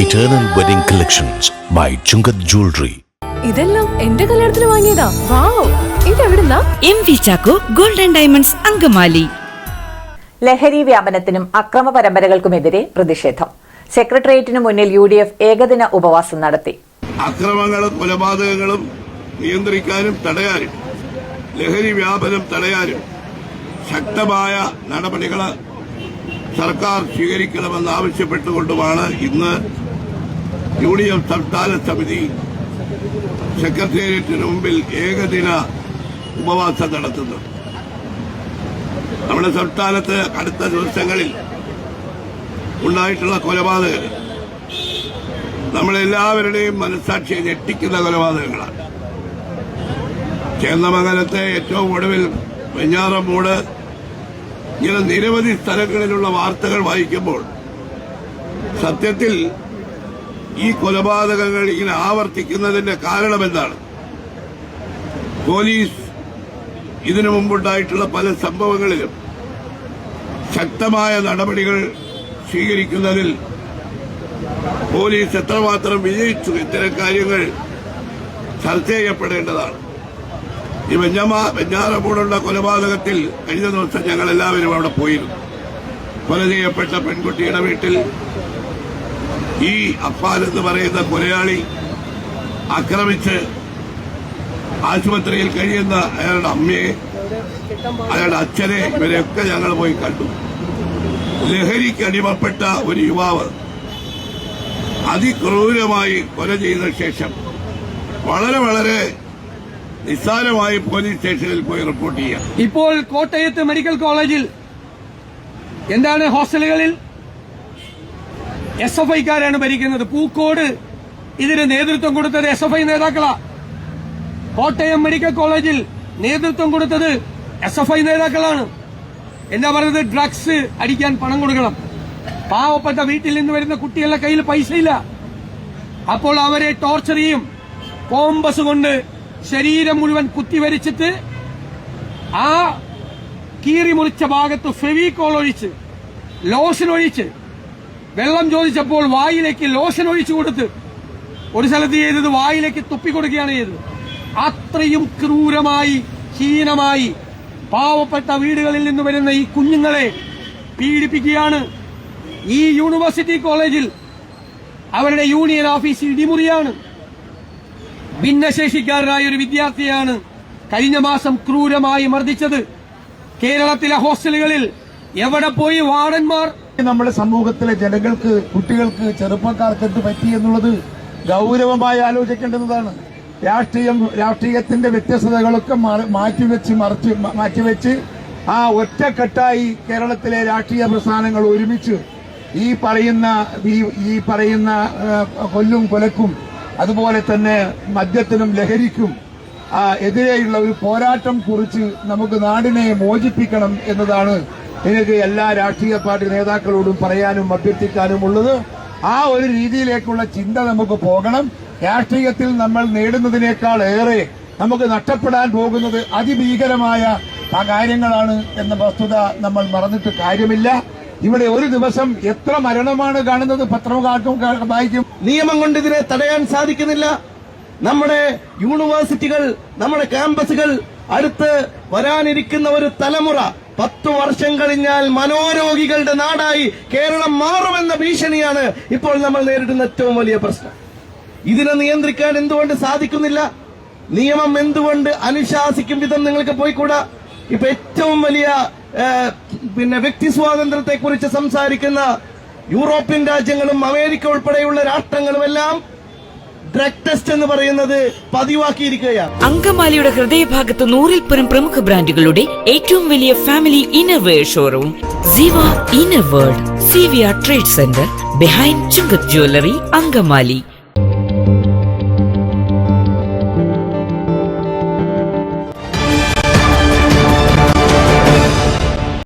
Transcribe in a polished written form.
Eternal Wedding Collections by Chungat Jewelry. ഇതെല്ലാം എന്റെ കല്യാണത്തിന് വാങ്ങിയതാ. വാവ്, ഇതെവിടുന്നാ? MV Chacko golden diamonds Angamaly. ലഹരി വ്യാപനത്തിനും അക്രമ പരമ്പരകൾക്കുമെതിരെ പ്രതിഷേധം. സെക്രട്ടേറിയറ്റിനു മുന്നിൽ UDF ഏകദിന ഉപവാസം നടത്തി. അക്രമങ്ങളും കൊലപാതകങ്ങളും നിയന്ത്രിക്കാനും തടയാനും ലഹരി വ്യാപനം തടയാനും ശക്തമായ നടപടികൾ സർക്കാർ സ്വീകരിക്കണമെന്നാവശ്യപ്പെട്ടുകൊണ്ടുമാണ് ഇന്ന് UDF സംസ്ഥാന സമിതി സെക്രട്ടേറിയറ്റിന് മുമ്പിൽ ഏകദിന ഉപവാസം നടത്തുന്നത്. നമ്മുടെ സംസ്ഥാനത്ത് അടുത്ത ദിവസങ്ങളിൽ ഉണ്ടായിട്ടുള്ള കൊലപാതകങ്ങൾ നമ്മളെല്ലാവരുടെയും മനസ്സാക്ഷിയെ ഞെട്ടിക്കുന്ന കൊലപാതകങ്ങളാണ്. ചേന്നമംഗലത്തെ ഏറ്റവും ഒടുവിൽ വെഞ്ഞാറമൂട് ഇങ്ങനെ നിരവധി സ്ഥലങ്ങളിലുള്ള വാർത്തകൾ വായിക്കുമ്പോൾ സത്യത്തിൽ ഈ കൊലപാതകങ്ങൾ ഇങ്ങനെ ആവർത്തിക്കുന്നതിന്റെ കാരണമെന്താണ്? പോലീസ് ഇതിനു മുമ്പുണ്ടായിട്ടുള്ള പല സംഭവങ്ങളിലും ശക്തമായ നടപടികൾ സ്വീകരിക്കുന്നതിൽ പോലീസ് എത്രമാത്രം വിജയിച്ചു, ഇത്തരം കാര്യങ്ങൾ ചർച്ച ചെയ്യപ്പെടേണ്ടതാണ്. ഈ വെഞ്ഞാറമൂടുള്ള കൊലപാതകത്തിൽ കഴിഞ്ഞ ദിവസം ഞങ്ങൾ എല്ലാവരും അവിടെ പോയിരുന്നു. കൊല ചെയ്യപ്പെട്ട പെൺകുട്ടിയുടെ വീട്ടിൽ ഈ അഫ്ഫാൻ എന്ന് പറയുന്ന കൊലയാളി ആക്രമിച്ച് ആശുപത്രിയിൽ കഴിയുന്ന അയാളുടെ അമ്മയെ, അയാളുടെ അച്ഛനെ, ഇവരെയൊക്കെ ഞങ്ങൾ പോയി കണ്ടു. ലഹരിക്ക് അടിമപ്പെട്ട ഒരു യുവാവ് അതിക്രൂരമായി കൊല ചെയ്ത ശേഷം വളരെ നിസ്സാരമായി പോലീസ് സ്റ്റേഷനിൽ പോയി റിപ്പോർട്ട് ചെയ്യാം. ഇപ്പോൾ കോട്ടയത്ത് മെഡിക്കൽ കോളേജിൽ എന്താണ് ഹോസ്റ്റലുകളിൽ SFIക്കാരാണ് ഭരിക്കുന്നത്. പൂക്കോട് ഇതിന് നേതൃത്വം കൊടുത്തത് SFI നേതാക്കളാ. കോട്ടയം മെഡിക്കൽ കോളേജിൽ നേതൃത്വം കൊടുത്തത് SFI നേതാക്കളാണ്. എന്താ പറയുന്നത്? ഡ്രഗ്സ് അടിക്കാൻ പണം കൊടുക്കണം. പാവപ്പെട്ട വീട്ടിൽ നിന്ന് വരുന്ന കുട്ടികളുടെ കയ്യിൽ പൈസയില്ല. അപ്പോൾ അവരെ ടോർച്ചർ ചെയ്യും. കോമ്പസ് കൊണ്ട് ശരീരം മുഴുവൻ കുത്തിവരിച്ചിട്ട് ആ കീറി മുറിച്ച ഭാഗത്ത് ഫെവിക്കോൾ ഒഴിച്ച്, ലോഷൻ ഒഴിച്ച്, വെള്ളം ചോദിച്ചപ്പോൾ വായിലേക്ക് ലോഷൻ ഒഴിച്ചു കൊടുത്ത്, ഒരു സ്ഥലത്ത് ചെയ്തത് വായിലേക്ക് തുപ്പിക്കൊടുക്കുകയാണ് ചെയ്തത്. അത്രയും ക്രൂരമായി, ഹീനമായി പാവപ്പെട്ട വീടുകളിൽ നിന്ന് വരുന്ന ഈ കുഞ്ഞുങ്ങളെ പീഡിപ്പിക്കുകയാണ്. ഈ യൂണിവേഴ്സിറ്റി കോളേജിൽ അവരുടെ യൂണിയൻ ഓഫീസ് ഇടിമുറിയാണ്. ഭിന്നശേഷിക്കാരനായ ഒരു വിദ്യാർത്ഥിയാണ് കഴിഞ്ഞ മാസം ക്രൂരമായി മർദ്ദിച്ചത്. കേരളത്തിലെ ഹോസ്റ്റലുകളിൽ എവിടെ പോയി വാർഡന്മാർ? നമ്മുടെ സമൂഹത്തിലെ ജനങ്ങൾക്ക്, കുട്ടികൾക്ക്, ചെറുപ്പക്കാർക്ക് എന്ത് പറ്റി എന്നുള്ളത് ഗൌരവമായി ആലോചിക്കേണ്ടതാണ്. രാഷ്ട്രീയത്തിന്റെ വ്യത്യസ്തതകളൊക്കെ മാറ്റിവെച്ച് ആ ഒറ്റക്കെട്ടായി കേരളത്തിലെ രാഷ്ട്രീയ പ്രസ്ഥാനങ്ങൾ ഒരുമിച്ച് ഈ പറയുന്ന കൊല്ലും കൊലക്കും അതുപോലെ തന്നെ മദ്യത്തിനും ലഹരിക്കും എതിരെയുള്ള ഒരു പോരാട്ടം കുറിച്ച് നമുക്ക് നാടിനെ മോചിപ്പിക്കണം എന്നതാണ് എനിക്ക് എല്ലാ രാഷ്ട്രീയ പാർട്ടി നേതാക്കളോടും പറയാനും അഭ്യർത്ഥിക്കാനും ഉള്ളത്. ആ ഒരു രീതിയിലേക്കുള്ള ചിന്ത നമുക്ക് പോകണം. രാഷ്ട്രീയത്തിൽ നമ്മൾ നേടുന്നതിനേക്കാൾ ഏറെ നമുക്ക് നഷ്ടപ്പെടാൻ പോകുന്നത് അതിഭീകരമായ കാര്യങ്ങളാണ് എന്ന വസ്തുത നമ്മൾ മറന്നിട്ട് കാര്യമില്ല. ഇവിടെ ഒരു ദിവസം എത്ര മരണമാണ് കാണുന്നത്? പത്രവും വായിക്കും. നിയമം കൊണ്ട് ഇതിനെ തടയാൻ സാധിക്കുന്നില്ല. നമ്മുടെ യൂണിവേഴ്സിറ്റികൾ, നമ്മുടെ ക്യാമ്പസുകൾ, അടുത്ത് വരാനിരിക്കുന്ന ഒരു തലമുറ 10 വർഷം കഴിഞ്ഞാൽ മനോരോഗികളുടെ നാടായി കേരളം മാറുമെന്ന ഭീഷണിയാണ് ഇപ്പോൾ നമ്മൾ നേരിടുന്ന ഏറ്റവും വലിയ പ്രശ്നം. ഇതിനെ നിയന്ത്രിക്കാൻ എന്തുകൊണ്ട് സാധിക്കുന്നില്ല? നിയമം എന്തുകൊണ്ട് അനുശാസിക്കും വിധം നിങ്ങൾക്ക് പോയിക്കൂടാ? ഇപ്പൊ ഏറ്റവും വലിയ വ്യക്തി സ്വാതന്ത്ര്യത്തെ കുറിച്ച് സംസാരിക്കുന്ന യൂറോപ്യൻ രാജ്യങ്ങളും അമേരിക്ക ഉൾപ്പെടെയുള്ള രാഷ്ട്രങ്ങളുമെല്ലാം ഡ്രഗ് ടെസ്റ്റ് എന്ന് പറയുന്നത് പതിവാക്കിയിരിക്കുകയാണ്. അങ്കമാലിയുടെ ഹൃദയഭാഗത്ത് 100-ൽ പരം പ്രമുഖ ബ്രാൻഡുകളുടെ ഏറ്റവും വലിയ ഫാമിലി ഇന്നർവെയർ ഷോറൂം സിവ inner world, CVR trade centre, behind Chungath jewellery, Angamaly.